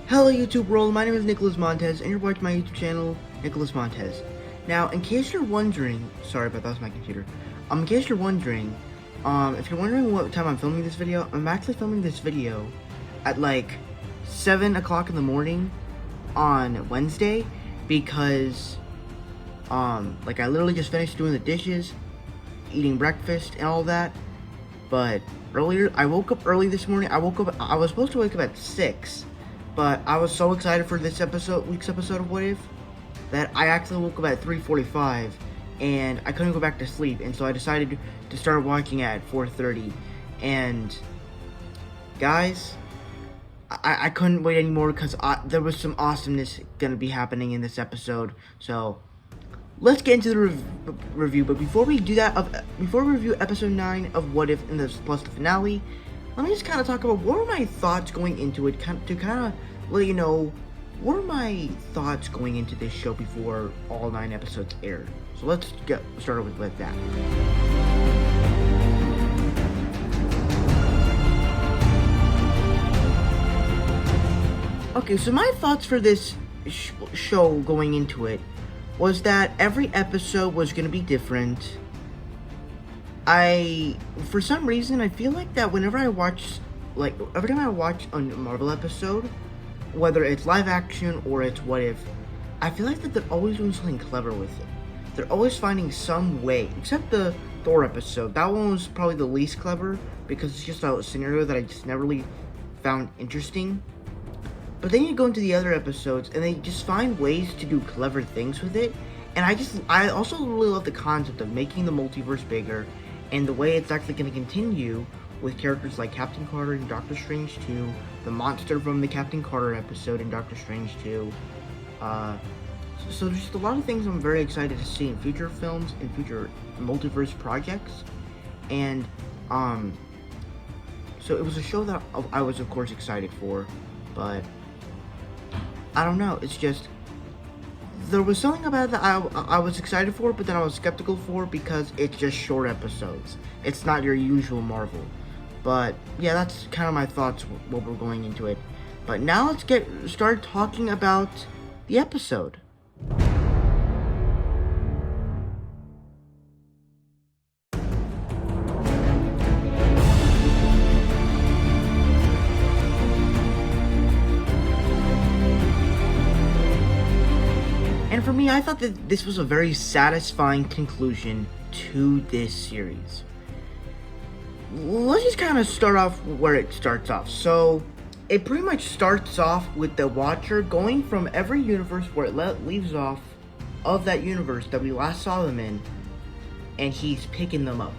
Hello YouTube world, my name is Nicholas Montez, and you're watching my YouTube channel, Nicholas Montez. Now, in case you're wondering, sorry about that, was my computer. In case you're wondering, if you're wondering what time I'm filming this video, I'm actually filming this video at like 7 o'clock in the morning on Wednesday, because, like I literally just finished doing the dishes, eating breakfast and all that. But earlier, I woke up early this morning. I was supposed to wake up at 6. But I was so excited for this week's episode of What If, that I actually woke up at 3:45 and I couldn't go back to sleep, and so I decided to start watching at 4:30. And guys, I couldn't wait anymore because there was some awesomeness gonna be happening in this episode. So let's get into the review. But before we do that, before we review episode 9 of What If and plus the finale, let me just kind of talk about what were my thoughts going into it, to kind of let you know what are my thoughts going into this show before all 9 episodes aired. So let's get started with that. Okay, so my thoughts for this show going into it was that every episode was going to be different. For some reason, I feel like that whenever I watch, like, every time I watch a Marvel episode, whether it's live action or it's What If, I feel like that they're always doing something clever with it. They're always finding some way, except the Thor episode. That one was probably the least clever, because it's just a scenario that I just never really found interesting. But then you go into the other episodes, and they just find ways to do clever things with it. And I also really love the concept of making the multiverse bigger, and the way it's actually going to continue with characters like Captain Carter in Doctor Strange 2, the monster from the Captain Carter episode in Doctor Strange 2. So there's just a lot of things I'm very excited to see in future films and future multiverse projects. And so it was a show that I was of course excited for, but I don't know, it's just, there was something about it that I was excited for, but then I was skeptical for, because it's just short episodes. It's not your usual Marvel. But yeah, that's kind of my thoughts while we're going into it. But now let's start talking about the episode. And for me, I thought that this was a very satisfying conclusion to this series. Let's just kind of start off where it starts off. So, it pretty much starts off with the Watcher going from every universe where it leaves off of that universe that we last saw them in, and he's picking them up.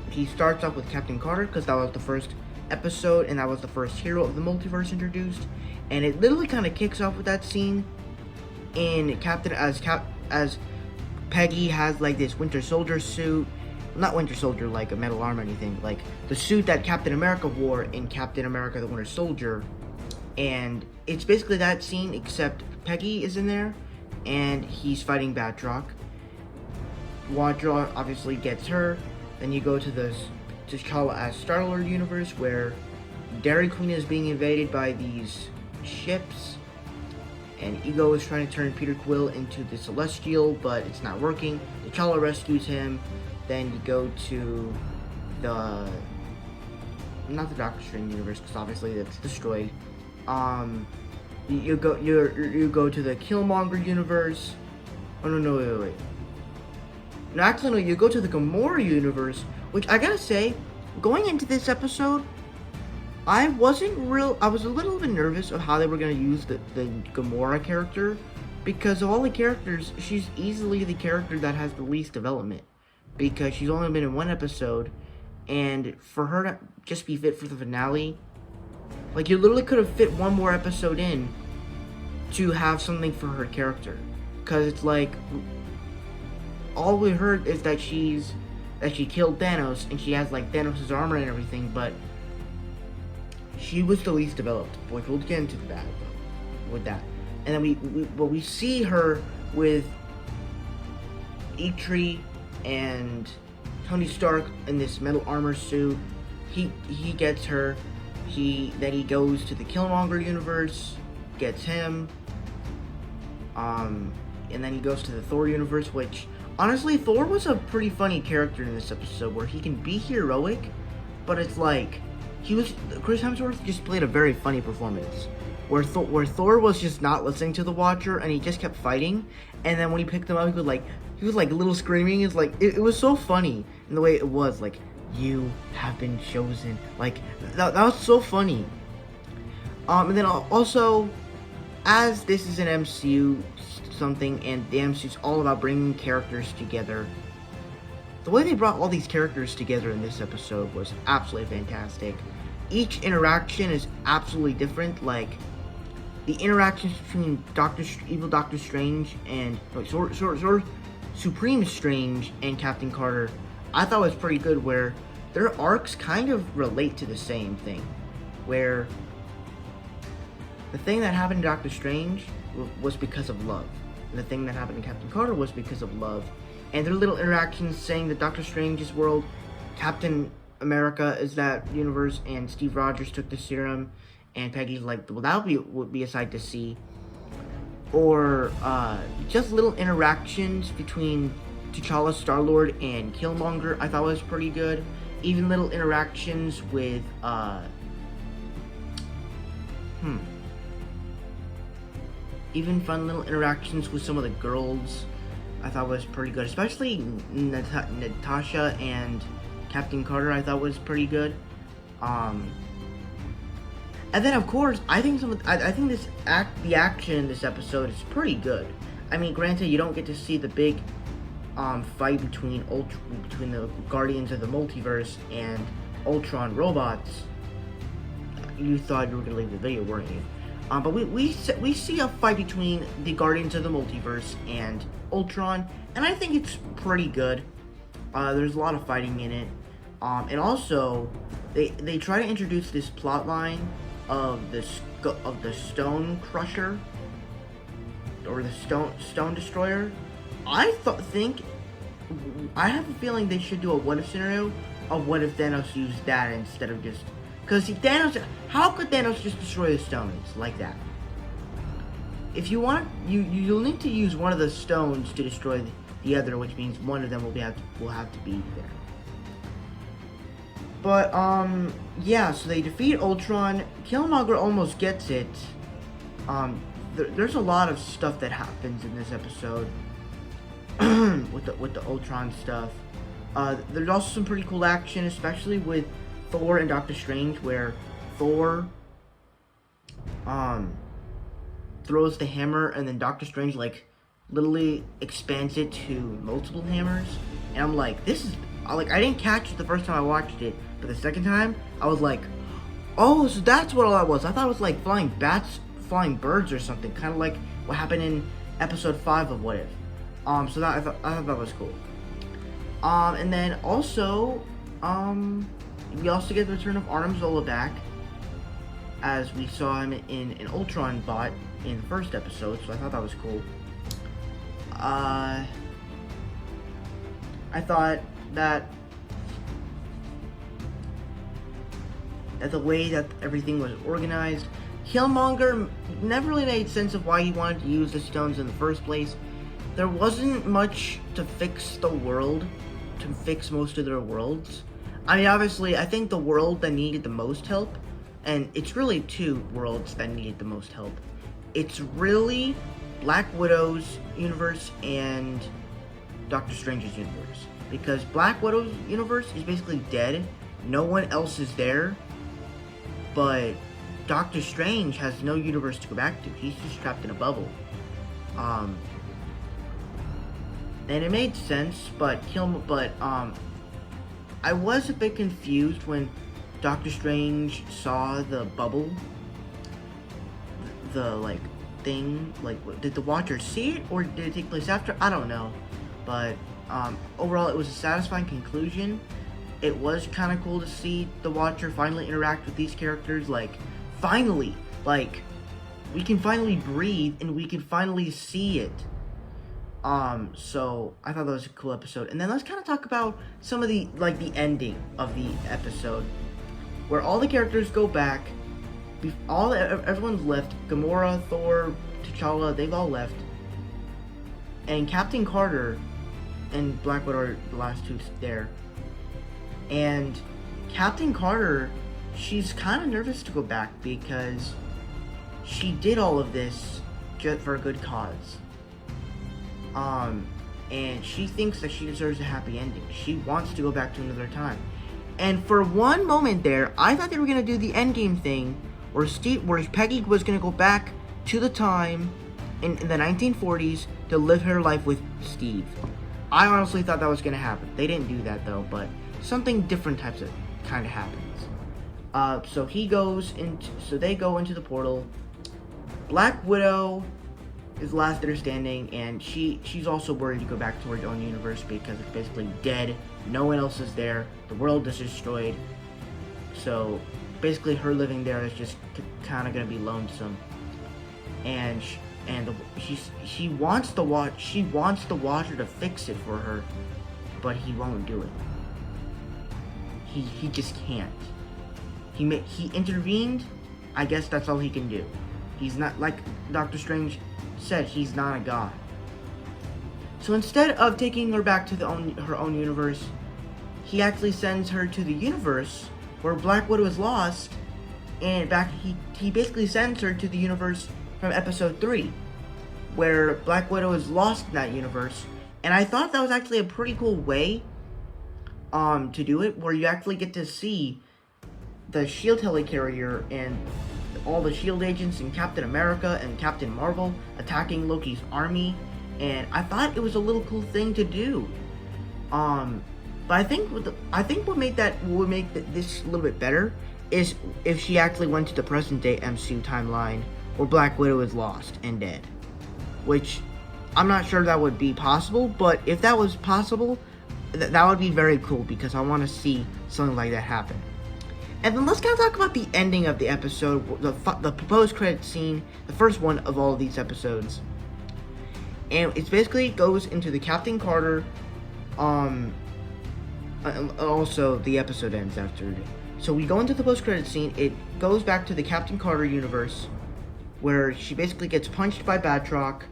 He starts off with Captain Carter, because that was the first episode, and that was the first hero of the multiverse introduced. And it literally kind of kicks off with that scene in as Peggy has like this Winter Soldier suit, not Winter Soldier like a metal arm or anything, like the suit that Captain America wore in Captain America the Winter Soldier, and it's basically that scene except Peggy is in there and he's fighting Batroc. Watcher obviously gets her. Then you go to the T'Challa as Star-Lord universe, where Dairy Queen is being invaded by these ships, and Ego is trying to turn Peter Quill into the Celestial, but it's not working. T'Challa rescues him. Then you go to not the Doctor Strange universe, because obviously that's destroyed. You go to the Killmonger universe. Oh no, wait. No, actually no, you go to the Gamora universe, which I gotta say, going into this episode, I was a little bit nervous of how they were gonna use the Gamora character, because of all the characters, she's easily the character that has the least development, because she's only been in one episode, and for her to just be fit for the finale, like, you literally could have fit one more episode in to have something for her character, because it's like, all we heard is that she killed Thanos, and she has like Thanos' armor and everything, but she was the least developed, which we'll get into that with that. And then we see her with Eitri and Tony Stark in this metal armor suit. He gets her. Then he goes to the Killmonger universe, gets him. And then he goes to the Thor universe, which honestly, Thor was a pretty funny character in this episode, where he can be heroic, but it's like Chris Hemsworth just played a very funny performance, where Thor was just not listening to the Watcher, and he just kept fighting, and then when he picked him up, he was like a little screaming. It's like it was so funny in the way it was, like, you have been chosen, like that was so funny. And then also, as this is an MCU something, and the MCU's all about bringing characters together, the way they brought all these characters together in this episode was absolutely fantastic. Each interaction is absolutely different. Like, the interactions between evil Doctor Strange and Supreme Strange and Captain Carter, I thought was pretty good, where their arcs kind of relate to the same thing, where the thing that happened to Doctor Strange was because of love, and the thing that happened to Captain Carter was because of love. And their little interactions saying that Doctor Strange's world, Captain America is that universe, and Steve Rogers took the serum, and Peggy's like, well, that would be a sight to see. Or just little interactions between T'Challa, Star-Lord, and Killmonger I thought was pretty good. Even little interactions with even fun little interactions with some of the girls I thought was pretty good, especially Natasha and Captain Carter I thought was pretty good. And then of course I think the action in this episode is pretty good. I mean, granted, you don't get to see the big fight between the Guardians of the Multiverse and Ultron robots. You thought you were gonna leave the video, weren't you? But we see a fight between the Guardians of the Multiverse and Ultron, and I think it's pretty good. There's a lot of fighting in it, and also they try to introduce this plot line of the Stone Crusher, or the Stone Destroyer. I have a feeling they should do a what if scenario of what if Thanos used that instead of just, because Thanos, how could Thanos just destroy the stones like that? If you want, you'll need to use one of the stones to destroy the other, which means one of them will have to be there. But yeah, so they defeat Ultron. Killmonger almost gets it. There's a lot of stuff that happens in this episode with the Ultron stuff. There's also some pretty cool action, especially with Thor and Doctor Strange, where Thor throws the hammer, and then Doctor Strange like literally expands it to multiple hammers. And I'm like, I didn't catch it the first time I watched it, but the second time I was like, oh, so that's what all that was. I thought it was like flying bats, flying birds or something, kind of like what happened in episode 5 of What If. So that I thought that was cool. And then also, we also get the return of Arnim Zola back, as we saw him in an Ultron bot in the first episode, so I thought that was cool. I thought that the way that everything was organized, Killmonger never really made sense of why he wanted to use the stones in the first place. There wasn't much to fix the world, to fix most of their worlds. I mean, obviously, I think the world that needed the most help, and it's really two worlds that needed the most help. It's really Black Widow's universe and Doctor Strange's universe. Because Black Widow's universe is basically dead. No one else is there. But Doctor Strange has no universe to go back to. He's just trapped in a bubble. And it made sense, but I was a bit confused when Doctor Strange saw the bubble, the like thing. Like, did the Watcher see it, or did it take place after? I don't know, but overall, it was a satisfying conclusion. It was kind of cool to see the Watcher finally interact with these characters. Like, finally, like, we can finally breathe and we can finally see it. So I thought that was a cool episode. And then let's kind of talk about some of the, like, the ending of the episode, where all the characters go back. Everyone's left. Gamora, Thor, T'Challa, they've all left. And Captain Carter and Black Widow are the last two there. And Captain Carter, she's kind of nervous to go back because she did all of this just for a good cause. And she thinks that she deserves a happy ending. She wants to go back to another time. And for one moment there, I thought they were gonna do the Endgame thing, where Peggy was gonna go back to the time in the 1940s to live her life with Steve. I honestly thought that was gonna happen. They didn't do that though, but something different kind of happens. So they go into the portal. Black Widow is the last that are standing, and she's also worried to go back to her own universe because it's basically dead. No one else is there. The world is destroyed. So basically, her living there is just kind of gonna be lonesome. And she wants the Watcher to fix it for her, but he won't do it. He just can't. He intervened. I guess that's all he can do. He's not, like Doctor Strange said, he's not a god. So instead of taking her back to her own universe, he actually sends her to the universe where Black Widow is lost, and he basically sends her to the universe from episode 3, where Black Widow is lost in that universe. And I thought that was actually a pretty cool way to do it, where you actually get to see the S.H.I.E.L.D. helicarrier and all the S.H.I.E.L.D. agents and Captain America and Captain Marvel attacking Loki's army, and I thought it was a little cool thing to do. But I think what would make this a little bit better is if she actually went to the present day MCU timeline where Black Widow is lost and dead, which I'm not sure that would be possible. But if that was possible, that would be very cool because I want to see something like that happen. And then let's kind of talk about the ending of the episode, the proposed credit scene, the first one of all of these episodes. And it basically goes into the Captain Carter, also the episode ends after. So we go into the post-credit scene. It goes back to the Captain Carter universe, where she basically gets punched by Batroc.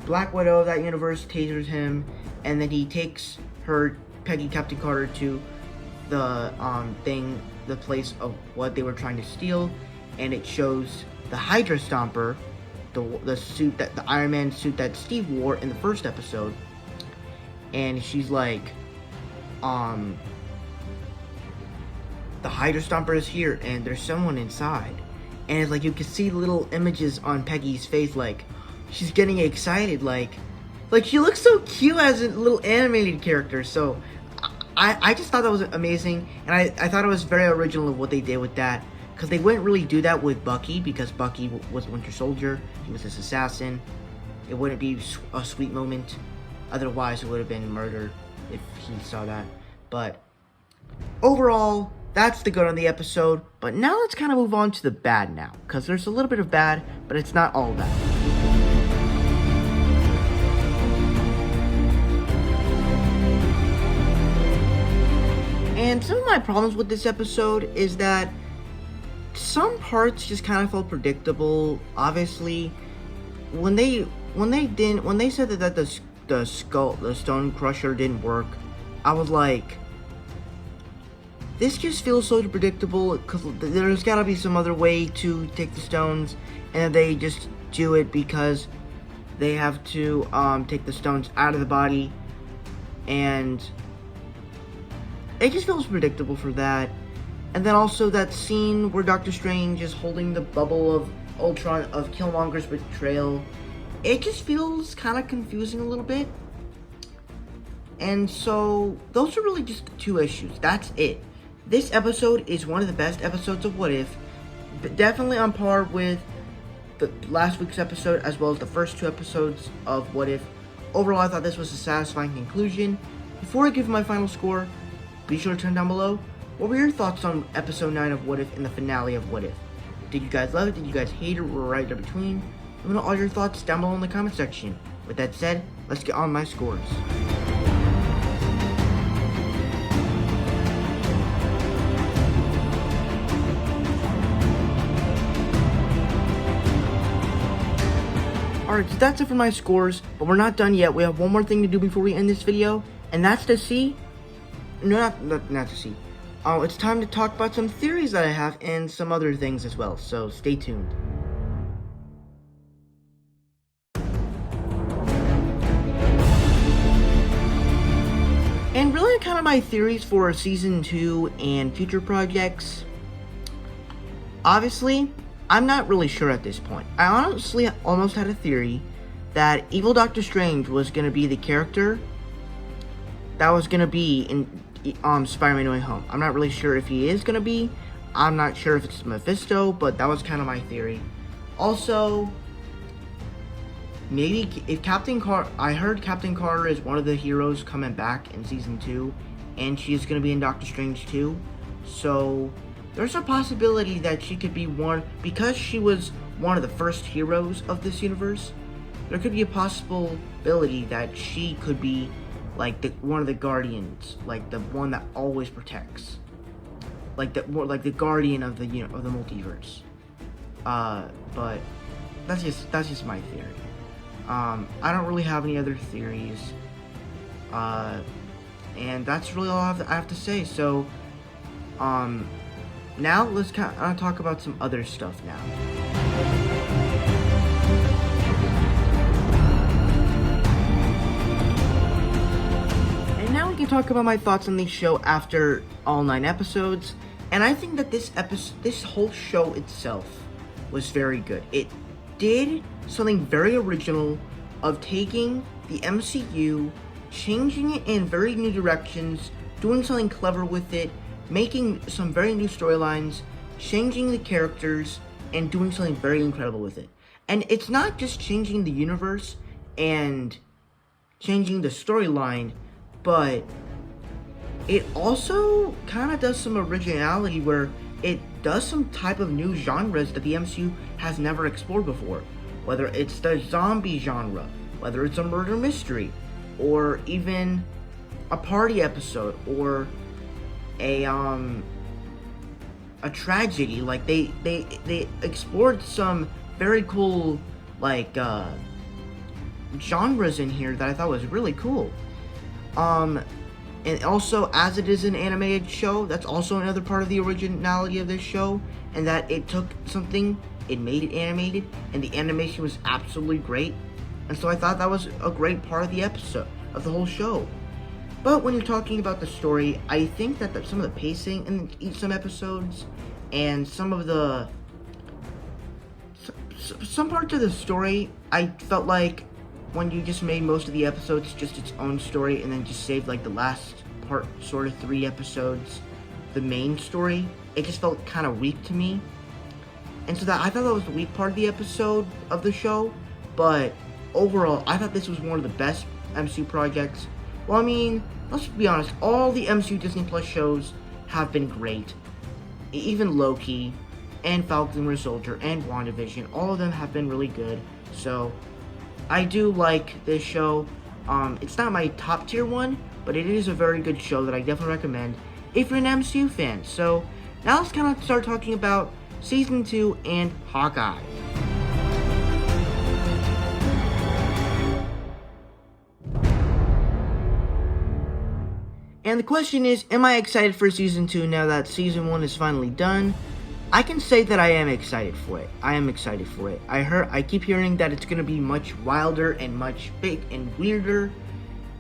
Black Widow of that universe tasers him, and then he takes Captain Carter, to the place of what they were trying to steal, and it shows the Hydra Stomper, the suit the Iron Man suit that Steve wore in the first episode, and she's like, the Hydra Stomper is here, and there's someone inside, and it's like you can see little images on Peggy's face, like she's getting excited, like she looks so cute as a little animated character. So I just thought that was amazing, and I thought it was very original of what they did with that, because they wouldn't really do that with Bucky, because Bucky was Winter Soldier, he was this assassin. It wouldn't be a sweet moment, otherwise it would have been murder if he saw that. But overall, that's the good on the episode. But now let's kind of move on to the bad now, because there's a little bit of bad, but it's not all bad. And some of my problems with this episode is that some parts just kind of felt predictable. Obviously, when they said that the Stone Crusher didn't work, I was like, this just feels so predictable, because there's got to be some other way to take the stones, and they just do it because they have to take the stones out of the body, and it just feels predictable for that. And then also that scene where Doctor Strange is holding the bubble of Ultron, of Killmonger's betrayal, it just feels kind of confusing a little bit. And so those are really just the 2 issues. That's it. This episode is one of the best episodes of What If, but definitely on par with the last week's episode as well as the first 2 episodes of What If. Overall, I thought this was a satisfying conclusion. Before I give my final score, be sure to turn down below. What were your thoughts on episode 9 of What If and the finale of What If? Did you guys love it? Did you guys hate it? Or right in between? Let me know all your thoughts down below in the comment section. With that said, let's get on my scores. Alright, so that's it for my scores, but we're not done yet. We have one more thing to do before we end this video, and that's to see... No, not to see. It's time to talk about some theories that I have and some other things as well, so stay tuned. And really kind of my theories for Season 2 and future projects. Obviously, I'm not really sure at this point. I honestly almost had a theory that Evil Doctor Strange was going to be the character that was going to be in Spider-Man No Way Home. I'm not really sure if he is going to be. I'm not sure if it's Mephisto, but that was kind of my theory. Also, maybe if I heard Captain Carter is one of the heroes coming back in Season 2, and she's going to be in Doctor Strange 2. So there's a possibility that she could be one, because she was one of the first heroes of this universe. There could be a possibility that she could be like one of the Guardians, like the one that always protects, like the Guardian of the of the multiverse. But that's just my theory. I don't really have any other theories. And that's really all I have to say. So, now let's talk about some other stuff now. And now we can talk about my thoughts on the show after all 9 episodes. And I think that this whole show itself was very good. It did something very original of taking the MCU, changing it in very new directions, doing something clever with it, making some very new storylines, changing the characters, and doing something very incredible with it. And it's not just changing the universe and changing the storyline, but it also kind of does some originality where it does some type of new genres that the MCU has never explored before. Whether it's the zombie genre, whether it's a murder mystery, or even a party episode, or a tragedy. Like they explored some very cool like genres in here that I thought was really cool. And also, as it is an animated show, that's also another part of the originality of this show, and that it took something, it made it animated, and the animation was absolutely great. And so I thought that was a great part of the episode, of the whole show. But when you're talking about the story, I think that some of the pacing in some episodes, and some parts of the story, I felt like when you just made most of the episodes just its own story, and then just saved like the last part, sort of 3 episodes, the main story, it just felt kind of weak to me. And so I thought that was the weak part of the episode of the show. But overall, I thought this was one of the best MCU projects. Well, I mean, let's be honest, all the MCU Disney Plus shows have been great. Even Loki, and Falcon and Winter Soldier, and WandaVision, all of them have been really good. So I do like this show. It's not my top tier one, but it is a very good show that I definitely recommend if you're an MCU fan. So now let's kind of start talking about Season 2 and Hawkeye. And the question is, am I excited for Season 2 now that Season 1 is finally done? I can say that I am excited for it. I am excited for it. I keep hearing that it's going to be much wilder and much big and weirder,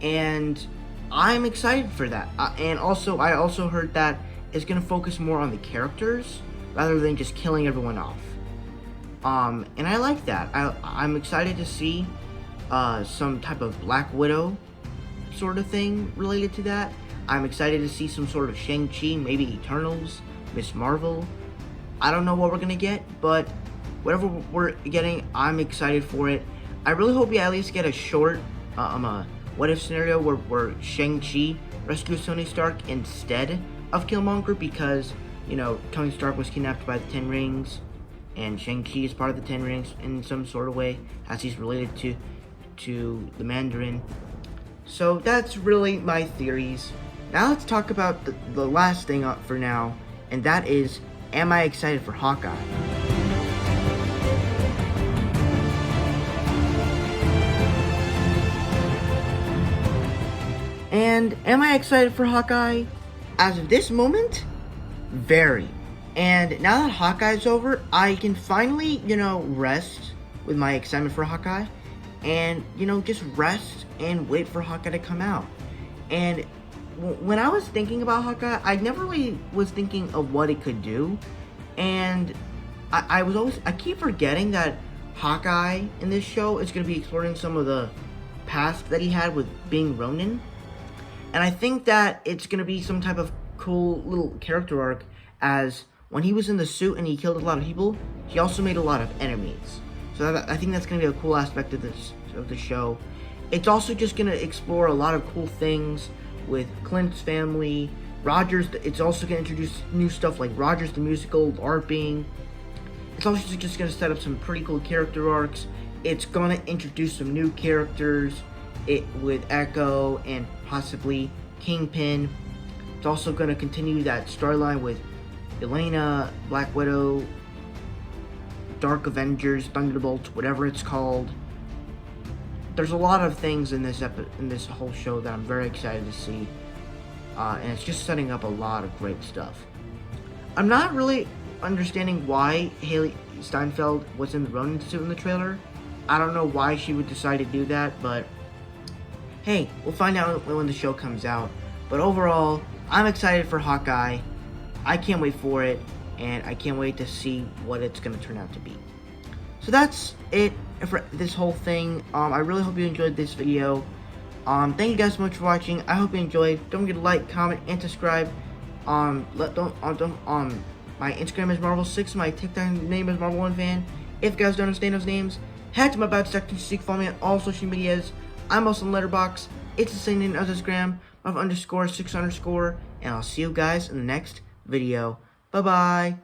and I'm excited for that. And also, I also heard that it's going to focus more on the characters rather than just killing everyone off. And I like that. I'm excited to see some type of Black Widow sort of thing related to that. I'm excited to see some sort of Shang-Chi, maybe Eternals, Miss Marvel. I don't know what we're gonna get, but whatever we're getting, I'm excited for it. I really hope we at least get a short, a what-if scenario where Shang-Chi rescues Tony Stark instead of Killmonger, because, you know, Tony Stark was kidnapped by the Ten Rings, and Shang-Chi is part of the Ten Rings in some sort of way, as he's related to the Mandarin. So that's really my theories. Now let's talk about the last thing for now, and that is, am I excited for Hawkeye? And am I excited for Hawkeye? As of this moment, very. And now that Hawkeye's over, I can finally, you know, rest with my excitement for Hawkeye. And, you know, just rest and wait for Hawkeye to come out. And when I was thinking about Hawkeye, I never really was thinking of what it could do. And I keep forgetting that Hawkeye in this show is going to be exploring some of the past that he had with being Ronin. And I think that it's going to be some type of cool little character arc, as when he was in the suit and he killed a lot of people, he also made a lot of enemies. So I think that's going to be a cool aspect of the show. It's also just going to explore a lot of cool things with Clint's family, Rogers. It's also going to introduce new stuff like Rogers the Musical, LARPing. It's also just going to set up some pretty cool character arcs. It's going to introduce some new characters with Echo and possibly Kingpin. It's also going to continue that storyline with Elena, Black Widow, Dark Avengers, Thunderbolts, whatever it's called. There's a lot of things in this whole show that I'm very excited to see, and it's just setting up a lot of great stuff. I'm not really understanding why Haley Steinfeld was in the Ronin suit in the trailer. I don't know why she would decide to do that, but hey, we'll find out when the show comes out. But overall, I'm excited for Hawkeye. I can't wait for it, and I can't wait to see what it's going to turn out to be. So that's it for this whole thing. I really hope you enjoyed this video. Thank you guys so much for watching. I hope you enjoyed. Don't forget to like, comment, and subscribe. My Instagram is Marvel6. My TikTok name is Marvel1Fan. If you guys don't understand those names, head to my bio section so you can follow me on all social medias. I'm also on Letterboxd. It's the same name as Instagram, Marv_6_, and I'll see you guys in the next video. Bye bye.